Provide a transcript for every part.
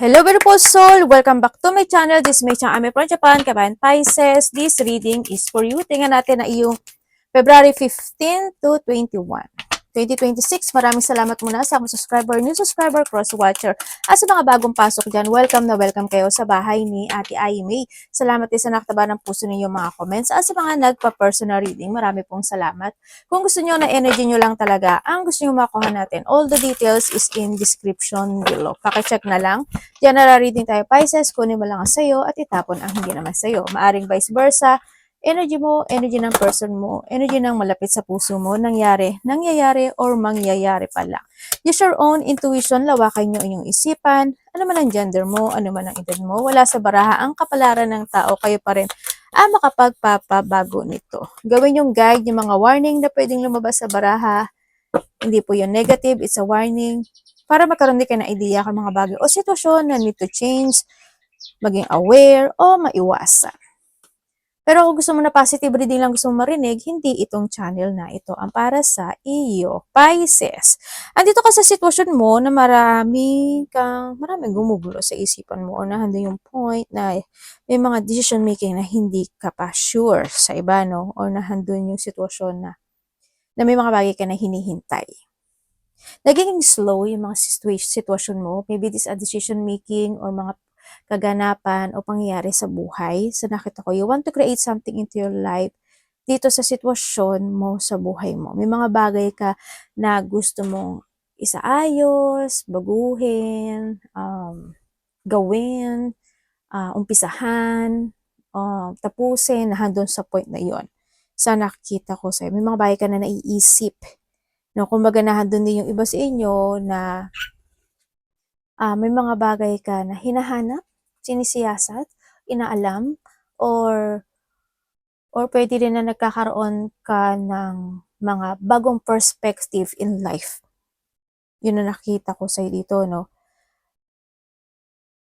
Hello beautiful soul! Welcome back to my channel. This is May Chang Ame from Japan, Kabayan Pisces. This reading is for you. Tingnan natin na iyong February 15 to 21. 2026. Maraming salamat muna sa mga subscriber, new subscriber, cross-watcher. At sa mga bagong pasok dyan, welcome na welcome kayo sa bahay ni Ate Ai May. Salamat din sa nakataba ng puso ninyong mga comments. At sa mga nagpa-personal reading, marami pong salamat. Kung gusto nyo na energy nyo lang talaga, ang gusto nyo makuha natin, all the details is in description below. Pakicheck na lang. General reading tayo Pisces, kunin mo lang ang sayo at itapon ang hindi naman sayo. Maaring vice versa, energy mo, energy ng person mo, energy ng malapit sa puso mo, nangyayari, or mangyayari pala. Use your own intuition, lawakan nyo inyong isipan, ano man ang gender mo, ano man ang edad mo, wala sa baraha ang kapalaran ng tao, kayo pa rin ang makapagpapabago nito. Gawin yung guide, yung mga warning na pwedeng lumabas sa baraha, hindi po yun negative, it's a warning, para magkaroon din kayo ng idea kung mga bagay o sitwasyon na need to change, maging aware, o maiwasan. Pero kung gusto mo na positive reading lang gusto mo marinig, hindi itong channel na ito ang para sa iyo, Pisces. Andito ka sa sitwasyon mo na maraming gumugulo sa isipan mo o nandun yung point na may mga decision making na hindi ka pa sure sa iba, no? O nandun yung sitwasyon na may mga bagay ka na hinihintay. Nagiging slow yung mga sitwasyon mo. Maybe this a decision making or mga kaganapan o pangyayari sa buhay. So nakita ko, you want to create something into your life dito sa sitwasyon mo sa buhay mo. May mga bagay ka na gusto mong isaayos, baguhin, gawin, umpisahan, tapusin, na handon sa point na yon. Sa nakikita ko sa'yo, may mga bagay ka na naiisip. No, kumbaga nandun din yung iba sa inyo na may mga bagay ka na hinahanap, sinisiyasat, inaalam, or pwede rin na nagkakaroon ka ng mga bagong perspective in life. Yun na nakita ko sa'yo dito, no?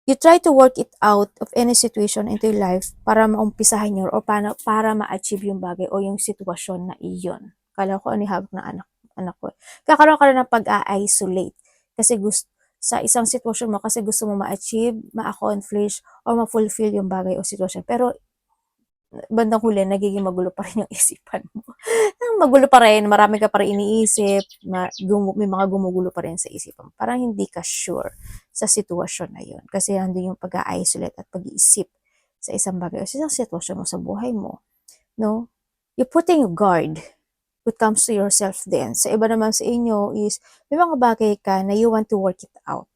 You try to work it out of any situation into your life para maumpisahan nyo or para ma-achieve yung bagay o yung sitwasyon na iyon. Kala ko ano hawak na anak ko. Kakaroon ka na ng pag-a-isolate kasi gusto sa isang sitwasyon mo kasi gusto mo ma-achieve, ma-accomplish, or ma-fulfill yung bagay o sitwasyon. Pero bandang huli, nagiging magulo pa rin yung isipan mo. Magulo pa rin, marami ka pa rin iniisip, may mga gumugulo pa rin sa isipan mo. Parang hindi ka sure sa sitwasyon na yun. Kasi nandun yung pag-a-isolate at pag-iisip sa isang bagay o sa isang sitwasyon mo sa buhay mo. No? You're putting a guard when it comes to yourself din. Sa iba naman sa inyo is, may mga bagay ka na you want to work it out.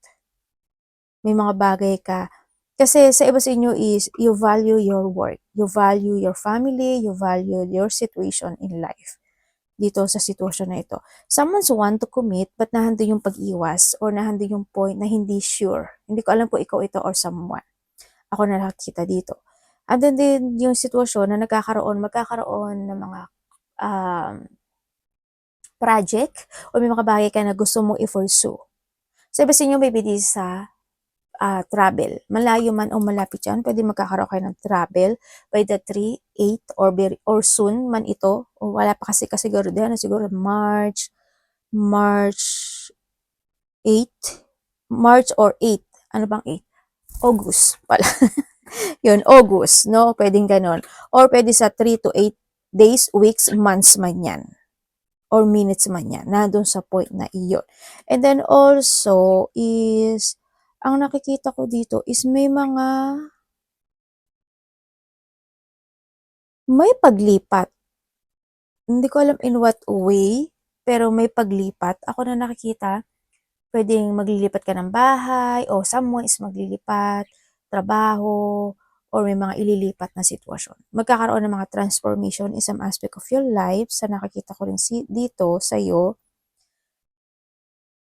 May mga bagay ka kasi sa iba sa inyo is, you value your work, you value your family, you value your situation in life. Dito sa sitwasyon na ito. Someone's want to commit, but nandun yung pag-iwas or nandun yung point na hindi sure. Hindi ko alam kung ikaw ito or someone. Ako na nakikita dito. Andun din yung sitwasyon na magkakaroon ng mga project o may mga bagay ka na gusto mo i-pursue. Sa iba sa inyo, maybe this sa travel. Malayo man o malapit yan, pwede magkakaroon kayo ng travel by the 3, 8, or soon man ito. O wala pa kasi siguro din, siguro March 8, March or 8. Ano bang 8? August pala. Yun, August, no? Pwedeng ganon. Or pwede sa 3 to 8 days, weeks, months man yan. Or minutes man yan. Nandun sa point na iyon. And then also is, ang nakikita ko dito is may paglipat. Hindi ko alam in what way, pero may paglipat. Ako na nakikita, pwedeng maglilipat ka ng bahay, o someone is maglilipat, trabaho, or may mga ililipat na sitwasyon. Magkakaroon ng mga transformation in some aspect of your life. Sa nakikita ko rin dito sa'yo,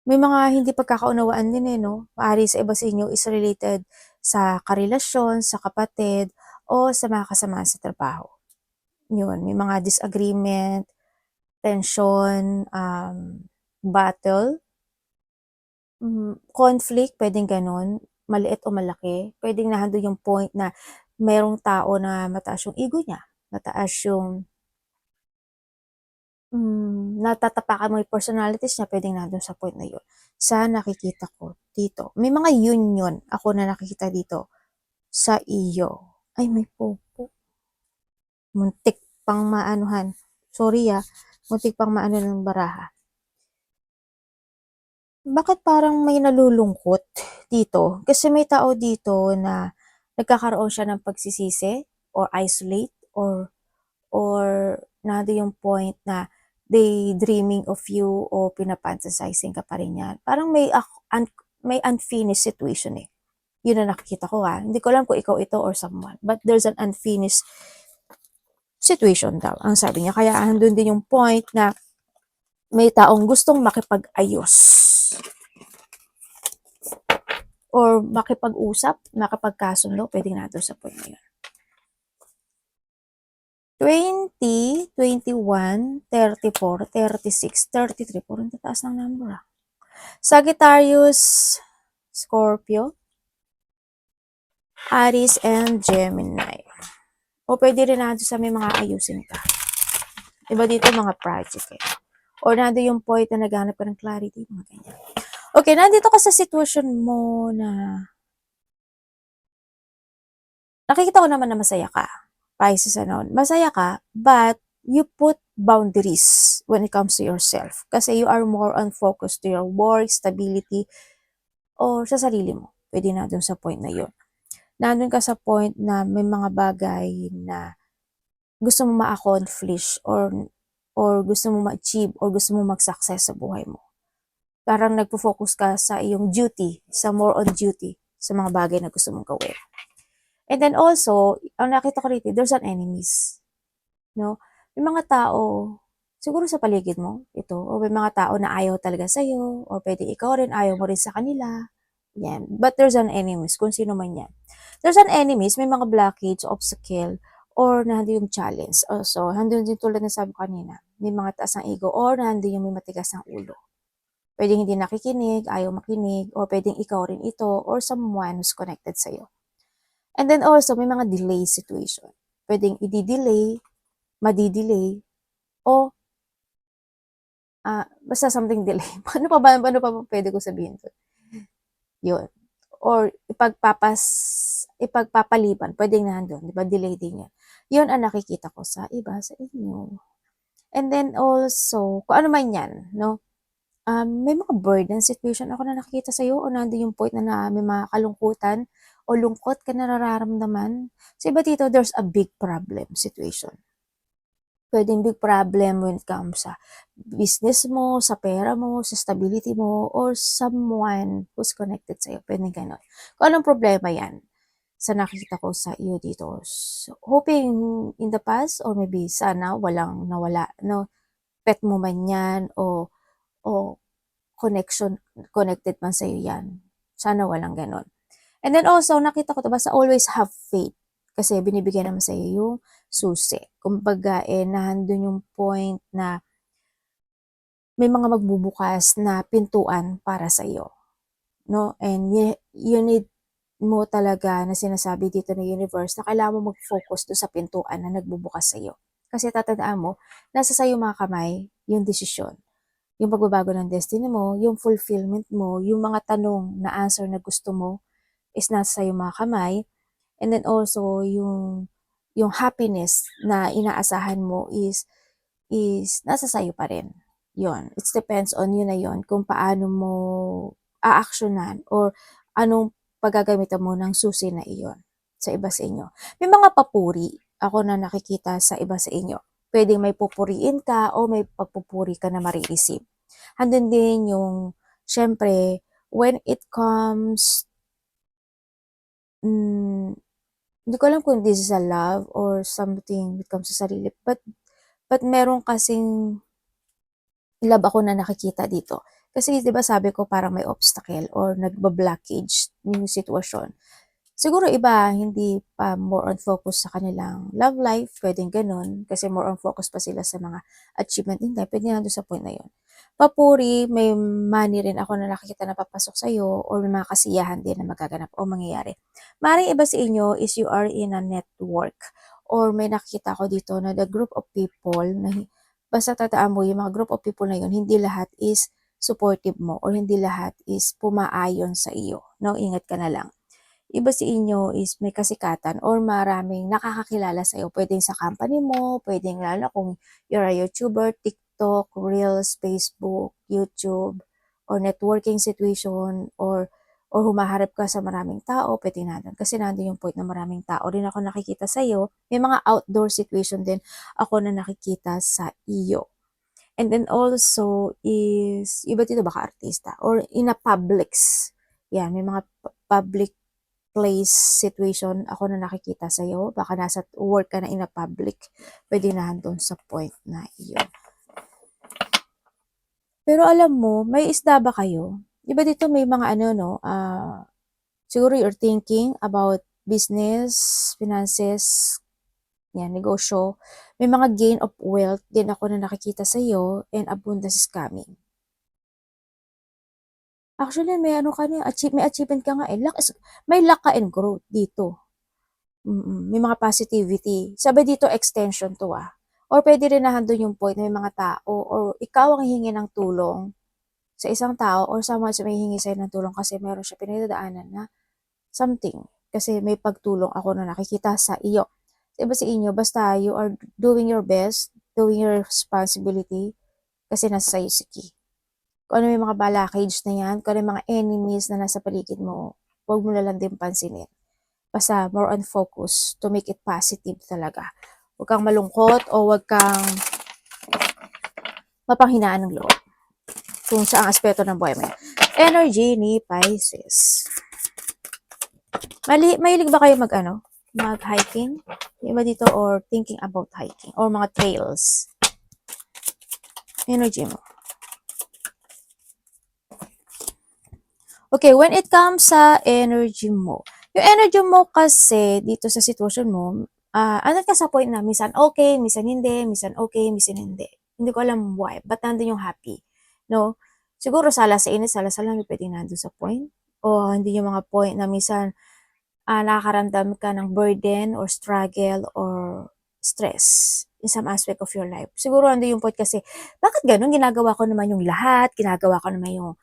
may mga hindi pagkakaunawaan din no? Maaari sa iba sa inyo is related sa karelasyon, sa kapatid, o sa mga kasama sa trabaho. Yun, may mga disagreement, tension, battle, conflict, pwedeng ganun, maliit o malaki. Pwedeng nandun yung point na mayroong tao na mataas yung ego niya, mataas yung natatapakan mo yung personalities niya, pwedeng nandun sa point na yun. Sa nakikita ko dito, may mga union ako na nakikita dito sa iyo. Ay, may popo. Muntik pang maanuhan. Sorry muntik pang maano ng baraha. Bakit parang may nalulungkot dito? Kasi may tao dito na nagkakaroon siya ng pagsisisi or isolate or nado yung point na they dreaming of you o pinafantasizing ka pa rin yan. Parang may unfinished situation eh. Yun na nakikita ko Hindi ko alam kung ikaw ito or someone. But there's an unfinished situation daw, ang sabi niya. Kaya andun din yung point na may taong gustong makipag-ayos or makipag-usap, makipagkasundo, pwedeng natin sa point na yun. 20, 21, 34, 36, 33. Puro tataas ng number Sagittarius, Scorpio, Aries, and Gemini. O pwede rin natin sa may mga ayusin ka. Iba dito mga project eh. Or nando yung point na naghanap ka ng clarity, mga ganyan. Okay, nandito ka sa sitwasyon mo na nakikita ko naman na masaya ka. Pisces masaya ka, but you put boundaries when it comes to yourself. Kasi you are more on focus to your work, stability, or sa sarili mo. Pwede na dun sa point na yun. Nandun ka sa point na may mga bagay na gusto mo ma-accomplish or gusto mo ma-achieve or gusto mo mag-success sa buhay mo. Parang nagpo-focus ka sa iyong duty, sa more on duty, sa mga bagay na gusto mong gawin. And then also, ang nakita ko rito, there's an enemies. No? May mga tao, siguro sa paligid mo, ito, o may mga tao na ayaw talaga sa'yo, o pwede ikaw rin, ayaw mo rin sa kanila. Yan. But there's an enemies, kung sino man yan. There's an enemies, may mga blockage, obstacle, or nandun yung challenge. Also, nandun din tulad na sabi ko kanina, may mga taas ng ego, or nandun yung may matigas ng ulo. Pwedeng hindi nakikinig, ayaw makinig, or pwedeng ikaw rin ito, or someone who's connected sa'yo. And then also, may mga delay situation. Pwedeng i-delay, madi-delay, o basta something delay. Paano pa pwede ko sabihin to? Yun. Or ipagpapaliban, pwedeng nandun, di ba? Delay din yan. Yun ang nakikita ko sa iba, sa inyo. And then also, kung ano man yan, no? May mga burden situation ako na nakikita sa'yo o nandun yung point na may mga kalungkutan o lungkot ka na nararamdaman. Sa iba dito, there's a big problem situation. Pwedeng big problem when it comes sa business mo, sa pera mo, sa stability mo, or someone who's connected sa'yo. Pwedeng ganon. Kung anong problema yan sa nakikita ko sa iyo dito. So, hoping in the past or maybe sana walang nawala. No? Pet mo man yan o connected man sa'yo yan. Sana walang ganon. And then also, nakita ko basta always have faith. Kasi binibigyan naman sa'yo yung susi. Kumbaga, nandun yung point na may mga magbubukas na pintuan para sa'yo. No? And you need mo talaga na sinasabi dito ng universe na kailangan mo mag-focus doon sa pintuan na nagbubukas sa'yo. Kasi tatandaan mo, nasa sa'yo mga kamay yung desisyon. Yung pagbabago ng destiny mo, yung fulfillment mo, yung mga tanong na answer na gusto mo is nasa sa'yo mga kamay. And then also, yung happiness na inaasahan mo is nasa sa'yo pa rin. Yun. It depends on yun na yun kung paano mo aaksyonan or anong paggagamitan mo ng susi na iyon sa iba sa inyo. May mga papuri ako na nakikita sa iba sa inyo. Pwedeng may pupuriin ka o may pagpupuri ka na marireceive. Handun din yung, syempre, when it comes, hindi ko alam kung this is a love or something when it comes sa sarili. But meron kasing love ako na nakikita dito. Kasi 'di ba sabi ko parang may obstacle or nagba-blockage yung sitwasyon. Siguro iba hindi pa more on focus sa kanilang love life, pwedeng ganun, kasi more on focus pa sila sa mga achievement nila, pwede na doon sa point na yun. Papuri, may money rin ako na nakikita na papasok sa'yo or may mga kasiyahan din na magaganap o mangyayari. Maring iba sa inyo is you are in a network or may nakikita ko dito na the group of people na basta tatandaan mo yung mga group of people na yun, hindi lahat is supportive mo or hindi lahat is pumaayon sa iyo. No, ingat ka na lang. Iba sa inyo is may kasikatan or maraming nakakakilala sa iyo. Pwedeng sa company mo, pwedeng lalo kung you're a YouTuber, TikTok, Reels, Facebook, YouTube, or networking situation, or humaharap ka sa maraming tao, pwede nandun. Kasi nandun yung point na maraming tao rin ako nakikita sa iyo. May mga outdoor situation din ako na nakikita sa iyo. And then also is, iba dito baka artista or in a publics. Yan, may mga public place situation ako na nakikita sa'yo. Baka nasa work ka na in a public. Pwede na handon sa point na iyon. Pero alam mo, may isda ba kayo? Diba dito may mga ano, no? Siguro you're thinking about business, finances, yan, negosyo. May mga gain of wealth din ako na nakikita sa'yo and abundance is coming. Actually, may ano ka na, may achievement ka nga eh. May luck ka and growth dito. May mga positivity. Sabi dito, extension to Or pwede rin na handun yung point na may mga tao or ikaw ang hihingi ng tulong sa isang tao or someone may hihingi sa'yo ng tulong kasi meron siya pinagdadaanan na something. Kasi may pagtulong ako na nakikita sa iyo. Iba sa inyo, basta you are doing your best, doing your responsibility kasi nasa sa'yo si key. Kung ano may mga blockage na yan, kung ano yung mga enemies na nasa paligid mo, huwag mo na lang din pansinin. Basta more on focus to make it positive talaga. Huwag kang malungkot o huwag kang mapanghinaan ng loob kung saang aspeto ng buhay mo. Energy ni Pisces. Mahilig ba kayo mag-hiking? Iba dito or thinking about hiking or mga trails? Energy mo. Okay, when it comes sa energy mo, yung energy mo kasi dito sa sitwasyon mo, ano ka sa point na minsan okay, minsan hindi, minsan okay, minsan hindi. Hindi ko alam why, but nandun yung happy. No? Siguro sala sa init, sala sa lamig, pwedeng nandun sa point. O hindi yung mga point na minsan nakakaramdam ka ng burden or struggle or stress in some aspect of your life. Siguro nandun yung point kasi, bakit ganun? Ginagawa ko naman yung lahat, ginagawa ko naman yung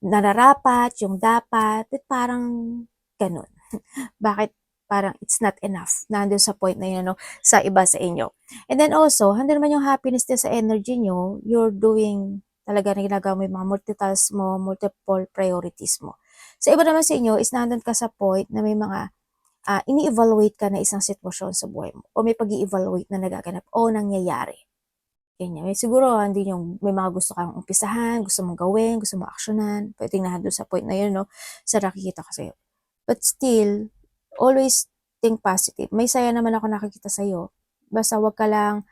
nararapat, yung dapat, parang ganun. Bakit parang it's not enough? Nandun sa point na yun, no? Sa iba sa inyo. And then also, handa naman yung happiness din sa energy nyo, you're doing talaga na ginagawa mo yung mga multitask mo, multiple priorities mo. Sa iba naman sa inyo, is nandun ka sa point na may mga ini-evaluate ka na isang sitwasyon sa buhay mo o may pag-i-evaluate na nagaganap o nangyayari. Ganyan. Siguro, hindi yung may mga gusto kang umpisahan, gusto mong gawin, gusto mong aksyonan. Pwedeng na doon sa point na yun, no? Sa nakikita ko sa'yo. But still, always think positive. May saya naman ako nakikita sa'yo. Basta wag ka lang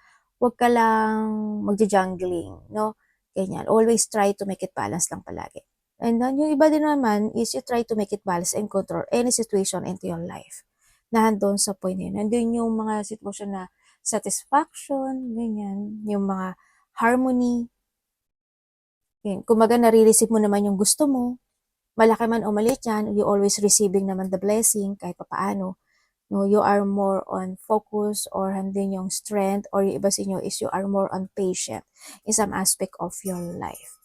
magja-jungling, no? Ganyan. Always try to make it balance lang palagi. And then, yung iba din naman is you try to make it balance and control any situation into your life. Nandun sa point na yun. Nandun yung mga sitwasyon na satisfaction, ganyan, yung mga harmony. Yan. Kumaga, nare-receive mo naman yung gusto mo. Malaki man o maliit yan, you always receiving naman the blessing kahit papaano. No, you are more on focus or handin yung strength or yung iba sa inyo is you are more on patient in some aspect of your life.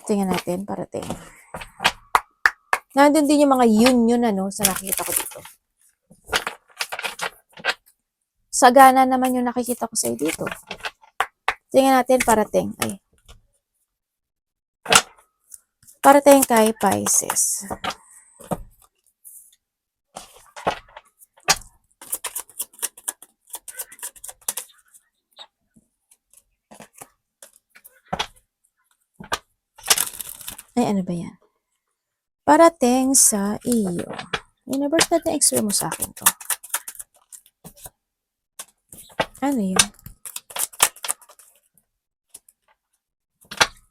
Tingnan natin, parating. Nandun din yung mga yun sa nakikita ko dito. Sagana naman yung nakikita ko sa dito. Tingnan natin, parating. Parating kay Pisces. Ay, ano ba yan? Parating sa iyo. Universe natin explain mo sa akin to. Ano yun?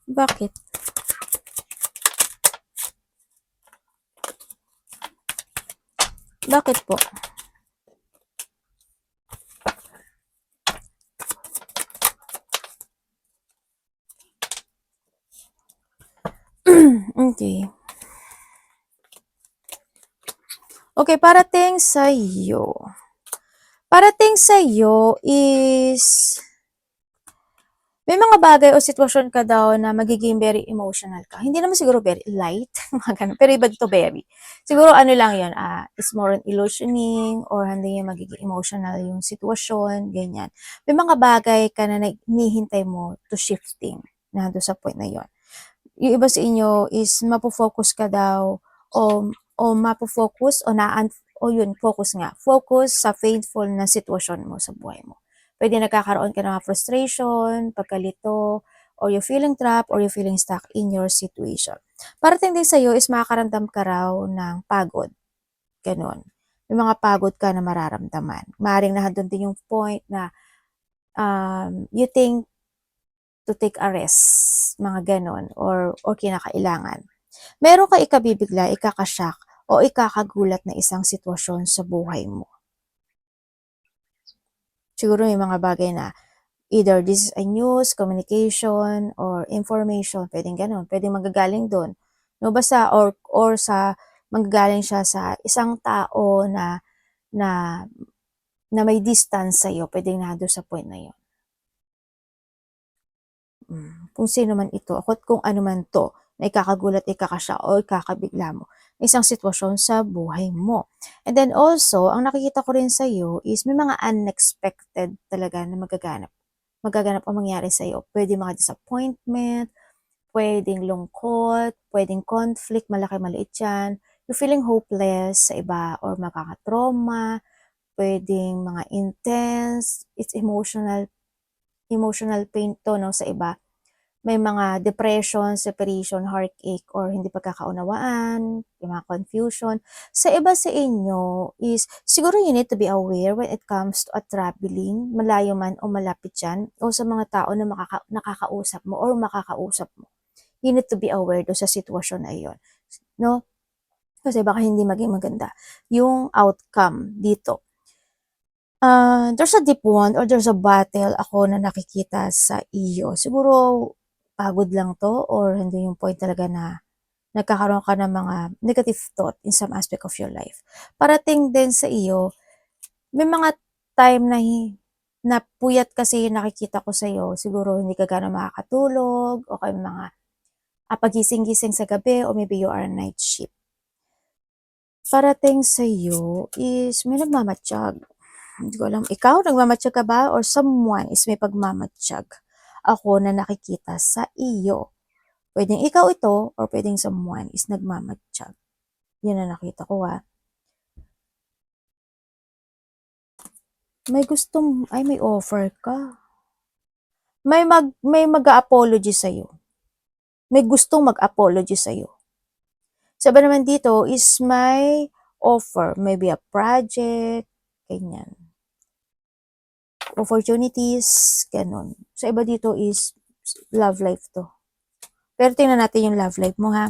Bakit? Bakit po? Okay. Okay, parating sa iyo. Parating sa'yo is, may mga bagay o sitwasyon ka daw na magiging very emotional ka. Hindi naman siguro very light, mga ganun. Pero iba dito very. Siguro ano lang yun, it's more on illusioning or hindi yung magiging emotional yung sitwasyon, ganyan. May mga bagay ka na hinihintay mo to shifting na doon sa point na yun. Yung iba sa inyo is mapofocus ka daw o mapofocus o yun, focus nga. Focus sa faithful na sitwasyon mo sa buhay mo. Pwede nagkakaroon ka ng frustration, pagkalito, or you're feeling trapped, or you're feeling stuck in your situation. Parating din sa'yo is makakaramdam ka raw ng pagod. Ganon. May mga pagod ka na mararamdaman. Maaaring nandun din yung point na you think to take a rest, mga ganon, or kinakailangan. Meron ka ikabibigla, ikakashock, o ikakagulat na isang sitwasyon sa buhay mo. Siguro may mga bagay na either this is a news, communication, or information, pwedeng ganun, pwedeng magagaling doon. No, basta, or sa, manggagaling siya sa isang tao na, na may distance sa'yo, pwedeng nado sa point na yun. Kung sino man ito, kung ano man to, na ikakagulat, ikakasya, o ikakabigla mo, isang sitwasyon sa buhay mo. And then also, ang nakikita ko rin sa'yo is may mga unexpected talaga na magaganap o mangyari sa'yo. Pwede mga disappointment, pwedeng lungkot, pwedeng conflict, malaki maliit yan. You're feeling hopeless sa iba or makakatrauma, pwedeng mga intense, it's emotional pain to, no, sa iba. May mga depression, separation, heartache, or hindi pagkakaunawaan, yung mga confusion. Sa iba sa inyo is, siguro you need to be aware when it comes to traveling, malayo man o malapit yan, o sa mga tao na nakakausap mo or makakausap mo. You need to be aware do sa sitwasyon na iyon. No? Kasi baka hindi maging maganda yung outcome dito. There's a deep wound or there's a battle ako na nakikita sa iyo. Siguro, pagod lang to or hindi yung point talaga na nagkakaroon ka ng mga negative thought in some aspect of your life. Parating din sa iyo, may mga time na puyat kasi yung nakikita ko sa iyo. Siguro hindi ka gano'ng makakatulog o kaya mga pagising-gising sa gabi or maybe you are a night shift. Parating sa iyo is may nagmamatsyag. Hindi ko alam, ikaw nagmamatsyag ka ba or someone is may pagmamatsyag ako na nakikita sa iyo. Pwedeng ikaw ito or pwedeng someone is nagmamatsyag. Yan na nakita ko May may offer ka. May mag-apology sa'yo. May gustong mag-apology sa'yo. Sabi naman dito is may offer, maybe a project, ganyan. Opportunities, ganun. Sa iba dito is love life to. Pero tingnan natin yung love life mo, ha.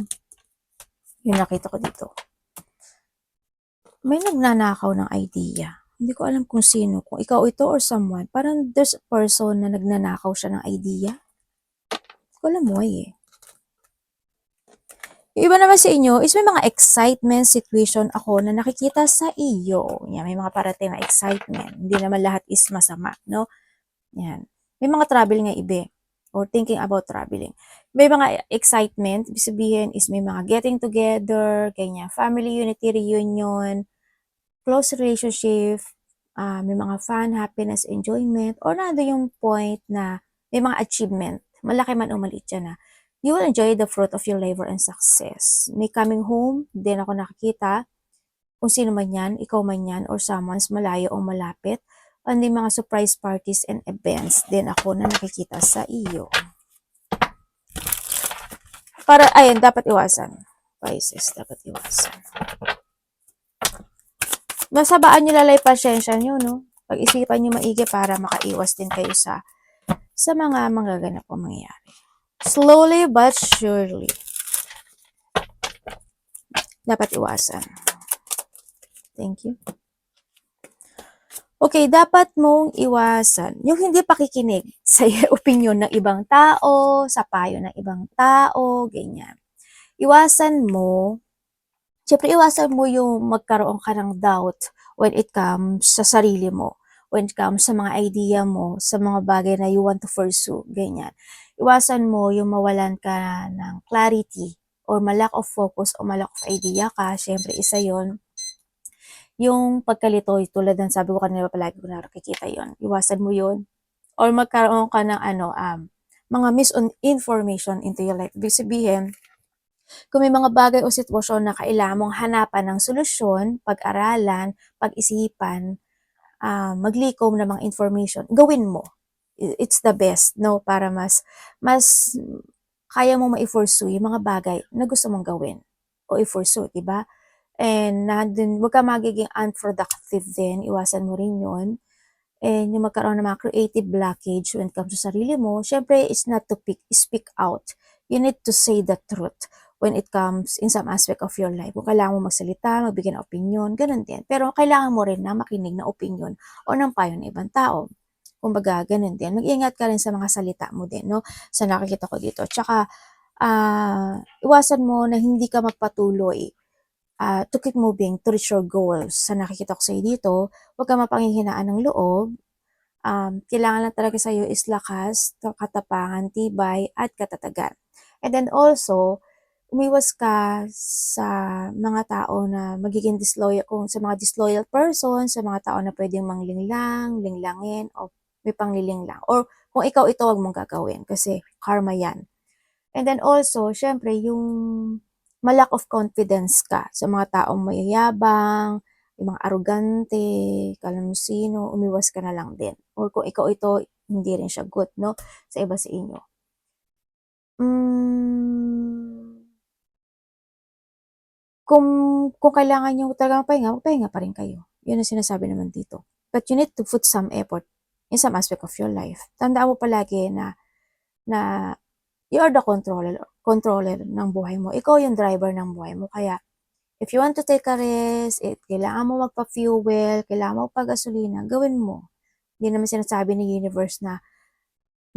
Yung nakita ko dito. May nagnanakaw ng idea. Hindi ko alam kung sino. Kung ikaw ito or someone. Parang there's a person na nagnanakaw siya ng idea. Hindi ko alam mo Yung iba naman sa inyo is may mga excitement situation ako na nakikita sa iyo. Yan, may mga parating na excitement. Hindi naman lahat is masama, no? Yan. May mga travel nga iba or thinking about traveling. May mga excitement, ibig sabihin is may mga getting together, ganyan, family unity reunion, close relationship, may mga fun, happiness, enjoyment, or nado yung point na may mga achievement, malaki man o maliit yan you will enjoy the fruit of your labor and success. May coming home, din ako nakikita, kung sino man yan, ikaw man yan, or someone's malayo o malapit, and may mga surprise parties and events din ako na nakikita sa iyo. Para, ayun, dapat iwasan. Pisces, dapat iwasan. Masabaan nyo lalay pasyensya nyo, no? Pag-isipan nyo maigi para makaiwas din kayo sa mga magaganap o mangyayari. Slowly but surely. Dapat iwasan. Thank you. Okay, dapat mong iwasan yung hindi pakikinig sa opinion ng ibang tao, sa payo ng ibang tao, ganyan. Iwasan mo, syempre iwasan mo yung magkaroon ka ng doubt when it comes sa sarili mo. when it comes sa mga idea mo, sa mga bagay na you want to pursue, ganyan. Iwasan mo yung mawalan ka ng clarity or malack of focus o malack of idea ka. Syempre, isa yon yung pagkalito, tulad ng sabi ko kanina palagi ko nakikita yon. Iwasan mo yon or magkaroon ka ng mga misinformation into your life. Ibig sabihin, kung may mga bagay o sitwasyon na kailangan mong hanapan ng solusyon, pag-aralan, pag-isipan, maglikom ng mga information, gawin mo. It's the best, no? Para mas kaya mo ma-pursue yung mga bagay na gusto mong gawin o i-pursue, diba? And wag ka magiging unproductive din, iwasan mo rin yun. And yung magkaroon ng mga creative blockage when it comes to sarili mo, syempre, it's not to speak out. You need to say the truth when it comes in some aspect of your life. Kung kailangan mo magsalita, magbigay ng opinion, ganun din. Pero kailangan mo rin na makinig na opinion o ng payo ng ibang tao. Kumbaga, ganun din. Mag-ingat ka rin sa mga salita mo din, no? Sa nakikita ko dito. Tsaka, iwasan mo na hindi ka magpatuloy to keep moving to reach your goals. Sa nakikita ko sa'yo dito, huwag ka mapanghihinaan ng loob. Kailangan lang talaga sa'yo is lakas, katapangan, tibay, at katatagan. And then also, umiwas ka sa mga tao na magiging disloyal, kung sa mga disloyal person, sa mga tao na pwedeng manglinglang, linglangin, o may panglilinglang. Or kung ikaw ito, huwag mong gagawin kasi karma yan. And then also, syempre, yung malack of confidence ka sa mga taong mayayabang, yung mga arrogante, kala mo sino, umiwas ka na lang din. Or kung ikaw ito, hindi rin siya good, no? Sa iba sa inyo. Kung kailangan nyo talaga magpahinga pa rin kayo. Yun ang sinasabi naman dito. But you need to put some effort in some aspect of your life. Tandaan mo palagi na you are the controller ng buhay mo. Ikaw yung driver ng buhay mo. Kaya, if you want to take a rest, kailangan mo magpa-fuel, kailangan mo magpa-gasolina, gawin mo. Hindi naman sinasabi ni universe na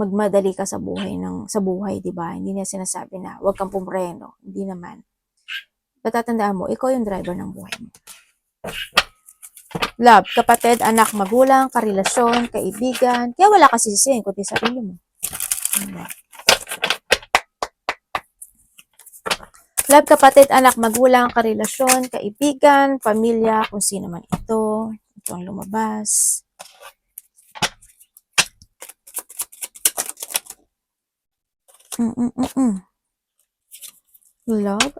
magmadali ka sa buhay, di ba? Hindi niya sinasabi na huwag kang pumreno. Hindi naman. Natatandaan mo, ikaw yung driver ng buhay mo. Love, kapatid, anak, magulang, karelasyon, kaibigan. Kaya wala ka sisisihin kundi sarili mo. Love, kapatid, anak, magulang, karelasyon, kaibigan, pamilya, kung sino man ito. Ito ang lumabas. Love.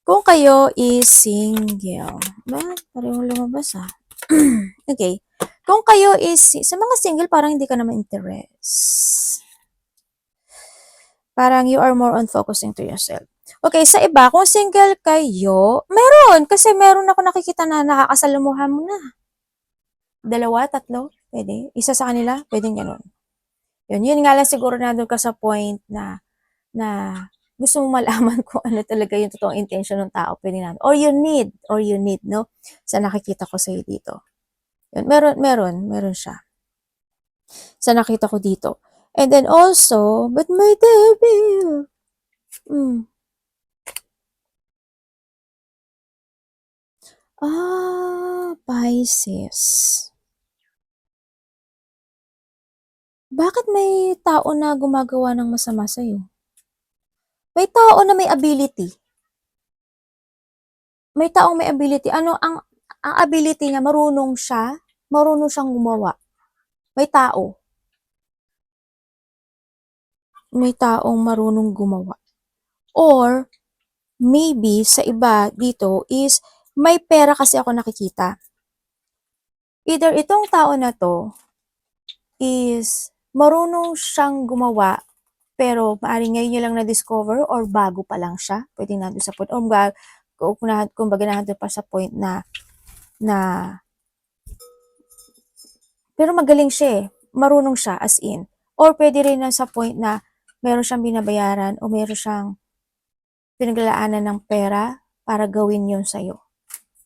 Kung kayo is single. Ba? Parang lumabas Okay. Kung kayo is, sa mga single, parang hindi ka naman interest. Parang you are more on focusing to yourself. Okay, sa iba, kung single kayo, meron. Kasi meron ako nakikita na nakakasalumuhan mo na. 2, 3, pwede. Isa sa kanila, pwedeng ganun. Yun nga lang siguro na doon ka sa point na gusto mong malaman kung ano talaga yung totoong intention ng tao, pwede natin. Or you need, no? Sa nakikita ko sa'yo dito. Yun, meron siya. Sa nakita ko dito. And then also, but my devil. Pisces. Bakit may tao na gumagawa ng masama sa'yo? May tao na may ability. May taong may ability. Ano ang ability niya? Marunong siyang gumawa. May tao. May taong marunong gumawa. Or, maybe, sa iba dito is, may pera kasi ako nakikita. Either itong tao na to is marunong siyang gumawa, pero maaaring ngayon niya lang na-discover or bago pa lang siya. Pwede nandun sa point. Or kumbaga nandun pa sa point na pero magaling siya marunong siya as in. Or pwede rin na sa point na meron siyang binabayaran o meron siyang pinaglalaanan ng pera para gawin yun sa'yo.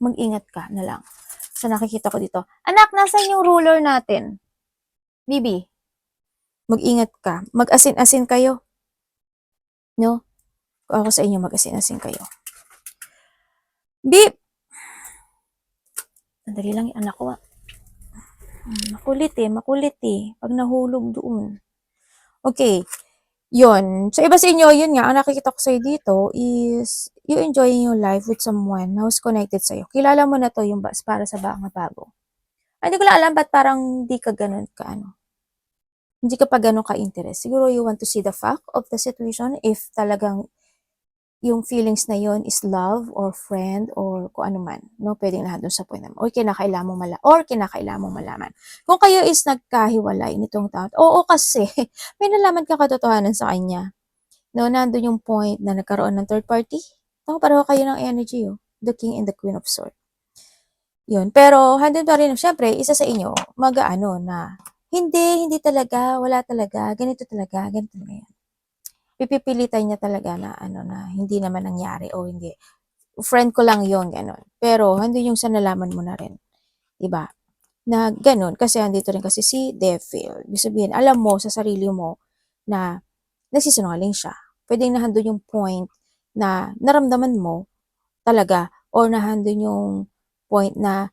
Mag-ingat ka na lang. Sa nakikita ko dito. Anak, nasan yung ruler natin? Bibi, mag-ingat ka. Mag-asin-asin kayo. No? Ako sa inyo, mag-asin-asin kayo. Bib! Andali lang yung anak ko. Makulit eh. Pag nahulog doon. Okay. Yun. So, iba sa inyo, yun nga, ang nakikita ko sa'yo dito is you enjoying your life with someone who's connected sa'yo. Kilala mo na to yung para sa mga bago. Hindi ko lang alam ba't parang hindi ka ganun ka ano. Hindi ka pa ganun ka-interest. Siguro you want to see the fact of the situation if talagang yung feelings na yon is love or friend or kung ano man, no? Pwedeng na doon sa point naman. Or kinakailangan mong malaman. Kung kayo is nagkahiwalay nitong taon, oo kasi, may nalaman ka katotohanan sa kanya. No, nandun yung point na nagkaroon ng third party. Tama, pareho kayo ng energy, oh. The King and the Queen of Swords. Yun. Pero, handun pa rin, syempre, isa sa inyo, mag-ano na, hindi talaga, wala talaga, ganito talaga yan. Pipipilitan niya talaga na, na hindi naman nangyari o hindi. Friend ko lang yon gano'n. Pero, handun yung sa nalaman mo na rin. Diba? Na gano'n, kasi andito rin kasi si Devil. Ibig sabihin, alam mo sa sarili mo na nagsisinungaling siya. Pwedeng nahandun yung point na naramdaman mo talaga or nahandun yung point na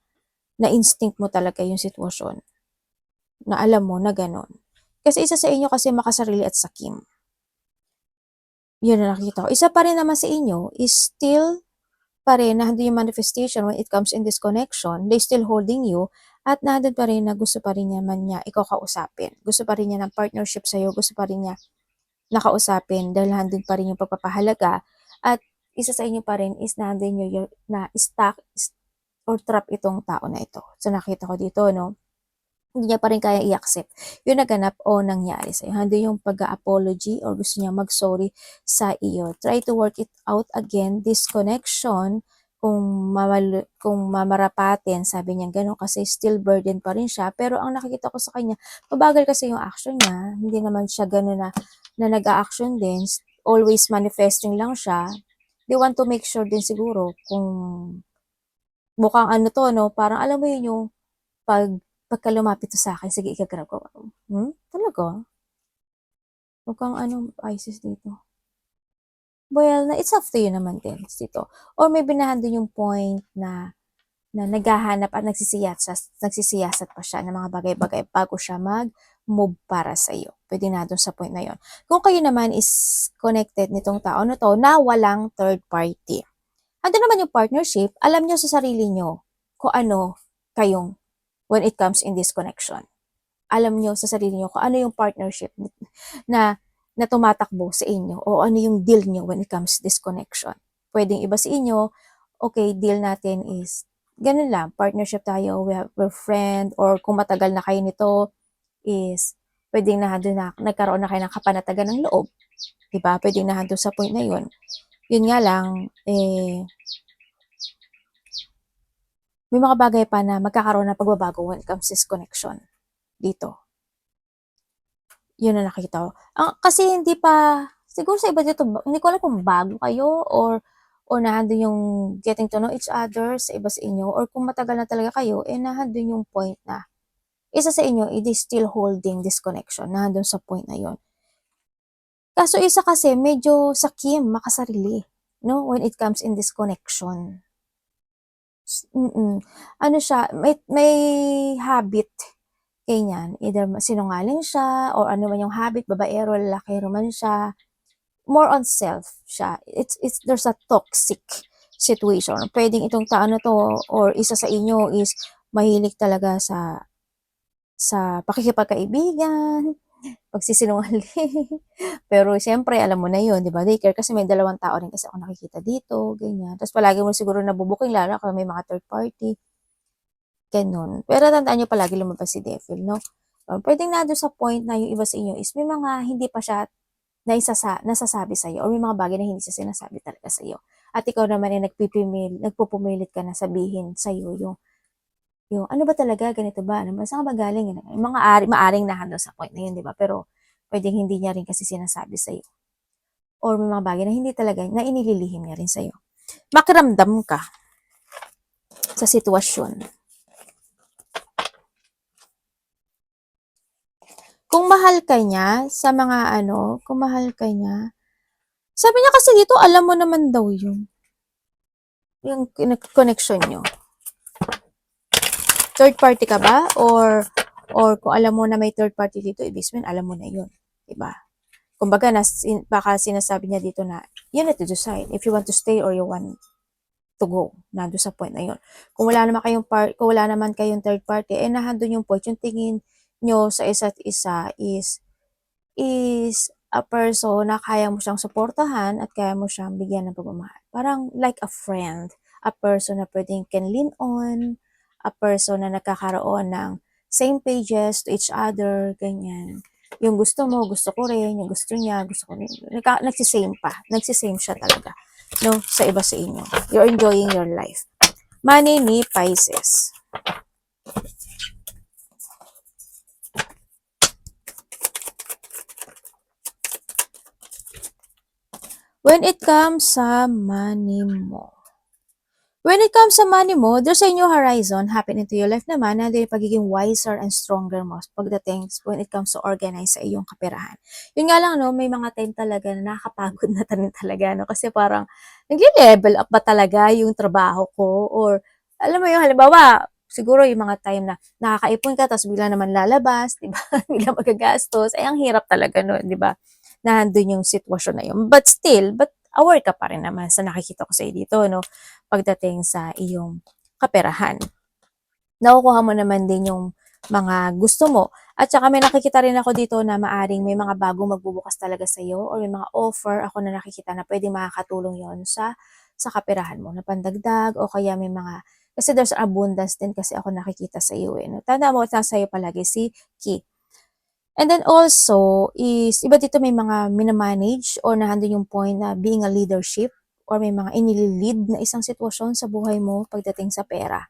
na-instinct mo talaga yung sitwasyon na alam mo na gano'n. Kasi isa sa inyo kasi makasarili at sakim. Yun na nakikita ko. Isa pa rin naman sa inyo is still pa rin nahandun yung manifestation when it comes in this connection. They still holding you at nahandun pa rin na gusto pa rin niya ikaw kausapin. Gusto pa rin niya ng partnership sa'yo. Gusto pa rin niya nakausapin dahil nandun pa rin yung pagpapahalaga at isa sa inyo pa rin is nandun yung na stuck or trap itong tao na ito. So nakita ko dito, no? Hindi niya pa rin kaya i-accept yung naganap o nangyari sa'yo. Hando yung pag-apology or gusto niya mag-sorry sa iyo. Try to work it out again, this connection, kung mamarapatin, sabi niya gano'n kasi still burden pa rin siya. Pero ang nakikita ko sa kanya, mabagal kasi yung action niya. Hindi naman siya gano'n na nag-a-action din. Always manifesting lang siya. They want to make sure din siguro kung mukhang ano to, no? Parang alam mo yun yung pagka lumapit to sa akin, sige, ikagrab ko. Talaga? Mukhang anong ISIS dito. Well, it's up to you naman din dito. Or may binahan din yung point na naghahanap at nagsisiyasat pa siya ng mga bagay-bagay bago siya mag-move para sa iyo. Pwede na doon sa point na yon. Kung kayo naman is connected nitong tao na to na walang third party. Ano naman yung partnership, alam nyo sa sarili nyo kung ano kayong when it comes in this connection. Alam nyo sa sarili nyo kung ano yung partnership na tumatakbo sa inyo o ano yung deal nyo when it comes to this connection. Pwedeng iba sa inyo, okay, deal natin is ganun lang, partnership tayo, we're friend, or kung matagal na kayo nito is pwedeng nagkaroon na kayo ng kapanatagan ng loob. Diba? Pwedeng na sa point na yun. Yun nga lang, may mga bagay pa na magkakaroon ng pagbabago when it comes to this connection dito. Yun na nakita ko. Kasi hindi pa, siguro sa iba dito, hindi ko alam kung bago kayo or nandun yung getting to know each other sa iba sa inyo or kung matagal na talaga kayo, nandun yung point na isa sa inyo, it is still holding this connection, nandun sa point na yon. Kaso isa kasi medyo sakim, makasarili, no? When it comes in this connection. Ano siya, may habit ganyan. Either sinungaling siya or ano man yung habit, babaero, lalaki, man siya. More on self siya. There's a toxic situation. Pwedeng itong tao na to or isa sa inyo is mahilig talaga sa pakikipagkaibigan, pagsisinungaling. Pero siyempre, alam mo na yun, di ba? Daycare kasi may dalawang tao rin kasi ako nakikita dito, ganyan. Tapos palagi mo siguro nabubuking lalo kung may mga third party. Ganun. Pero tandaan nyo palagi lumabas si Devil, no? Pwedeng na doon sa point na yung iba sa inyo is may mga hindi pa siya nasasabi sa'yo or may mga bagay na hindi siya sinasabi talaga sa'yo. At ikaw naman ay nagpupumilit ka na sabihin sa'yo yung ano ba talaga, ganito ba? Ano ba? Saan ka ba galing? Yung mga maaring nahandle sa point na yun, di ba? Pero pwedeng hindi niya rin kasi sinasabi sa'yo. Or may mga bagay na hindi talaga, na inililihim niya rin sa'yo. Makiramdam ka sa sitwasyon. Kung mahal ka niya, sa mga kung mahal ka niya, sabi niya kasi dito, alam mo naman daw yun. Yung connection nyo. Third party ka ba? Or kung alam mo na may third party dito, ibig sabihin, alam mo na yun. Diba? Kumbaga, baka sinasabi niya dito na, you need to decide if you want to stay or you want to go. Nandun sa point na yun. Kung kung wala naman kayong third party, nandun yung point, yung tingin nyo sa isa't isa is a person na kaya mo siyang suportahan at kaya mo siyang bigyan ng pagmamahal. Parang like a friend, a person na pwedeng can lean on, a person na nagkakaroon ng same pages to each other, ganyan. Yung gusto mo, gusto ko rin, yung gusto niya, gusto ko rin. Nagsisame pa. Nagsisame siya talaga. No, sa iba sa inyo. You're enjoying your life. Money ni Pisces. When it comes sa money mo. When it comes sa money mo, there's a new horizon happening to your life naman na yung pagiging wiser and stronger mo pagdating when it comes to organize sa iyong kaperahan. Yun nga lang, no, may mga time talaga na nakakapagod na tanin talaga, no, kasi parang nag-level up ba talaga yung trabaho ko or alam mo yung halimbawa, siguro yung mga time na nakakaipon ka tapos bigla naman lalabas, di ba? Bigla magagastos, ay ang hirap talaga no, di ba? Nandun yung sitwasyon na yun. But still, aware ka pa rin naman sa nakikita ko sa dito, no? Pagdating sa iyong kaperahan. Nakukuha mo naman din yung mga gusto mo. At saka may nakikita rin ako dito na maaring may mga bagong magbubukas talaga sa iyo or may mga offer ako na nakikita na pwedeng makakatulong yon sa kaperahan mo na pandagdag o kaya may mga kasi there's abundance din kasi ako nakikita sa iyo eh. No? Tanda mo, nasa iyo palagi si Ki. And then also is, iba dito may mga minamanage or nahandun yung point na being a leadership or may mga inililid na isang sitwasyon sa buhay mo pagdating sa pera.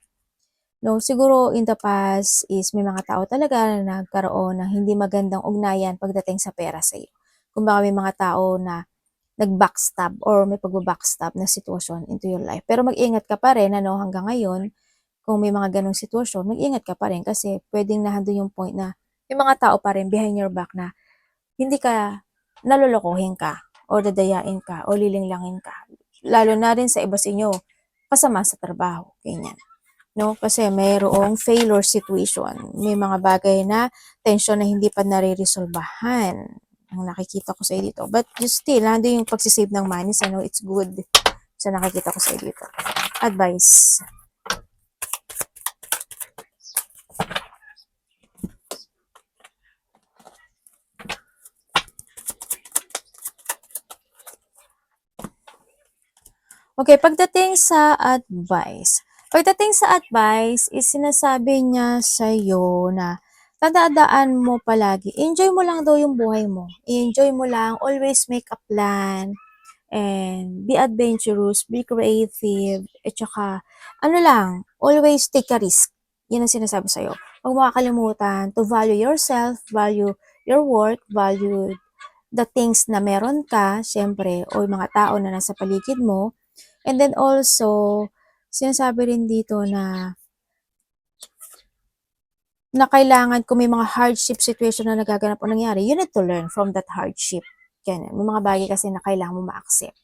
No, siguro in the past is may mga tao talaga na nagkaroon ng hindi magandang ugnayan pagdating sa pera sa iyo. Kung baka may mga tao na nag-backstab or may pag-backstab na sitwasyon into your life. Pero mag-ingat ka pa rin ano, hanggang ngayon kung may mga ganong sitwasyon, mag-ingat ka pa rin kasi pwedeng nahandun yung point na may mga tao pa rin behind your back na hindi ka nalolokohin ka o dadayain ka o lilinglangin ka. Lalo na rin sa iba sa inyo, kasama sa trabaho, ganyan. No? Kasi mayroong failure situation. May mga bagay na tension na hindi pa nare-resolbahan. Ang nakikita ko sa dito. But you still, nandun yung pagsisave ng money. So, no, it's good. So, nakikita ko sa dito. Advice. Okay, pagdating sa advice. Pagdating sa advice, is sinasabi niya sa iyo na tandaan mo palagi, enjoy mo lang daw yung buhay mo. Enjoy mo lang, always make a plan, and be adventurous, be creative, at saka, ano lang, always take a risk. Yan ang sinasabi sa'yo. Huwag makakalimutan to value yourself, value your work, value the things na meron ka, syempre, o yung mga tao na nasa paligid mo. And then also, sinasabi rin dito na kailangan kung may mga hardship situation na nagaganap o nangyari, you need to learn from that hardship. Ganyan. May mga bagay kasi na kailangan mo ma-accept.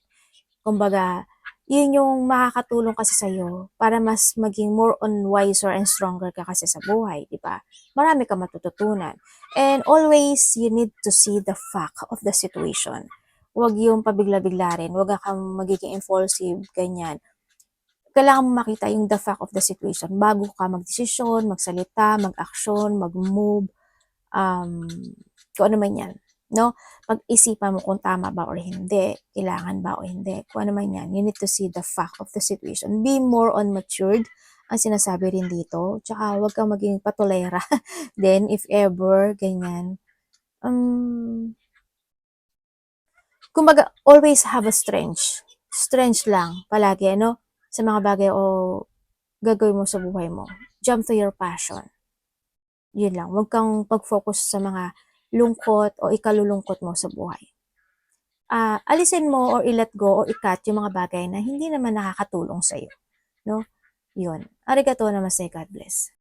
Kumbaga, yun yung makakatulong kasi sa'yo para mas maging more on wiser and stronger ka kasi sa buhay, di ba? Marami ka matututunan. And always, you need to see the fact of the situation. Huwag yung pabigla-bigla rin. Huwag kang magiging impulsive, ganyan. Kailangan mo makita yung the fact of the situation bago ka magdesisyon, magsalita, mag-action, mag-move, kung ano man yan. No? Pag-isipan mo kung tama ba or hindi, kailangan ba o hindi, kung ano man yan, you need to see the fact of the situation. Be more on matured, ang sinasabi rin dito. Tsaka huwag kang maging patulera. Then, if ever, ganyan, kumbaga, always have a strength. Strength lang, palagi, ano? Sa mga bagay o gagawin mo sa buhay mo. Jump to your passion. Yun lang. Huwag kang pag-focus sa mga lungkot o ikalulungkot mo sa buhay. Alisin mo or i-let go o i-cut yung mga bagay na hindi naman nakakatulong sa iyo. No? Yun. Arigato namaste. God bless.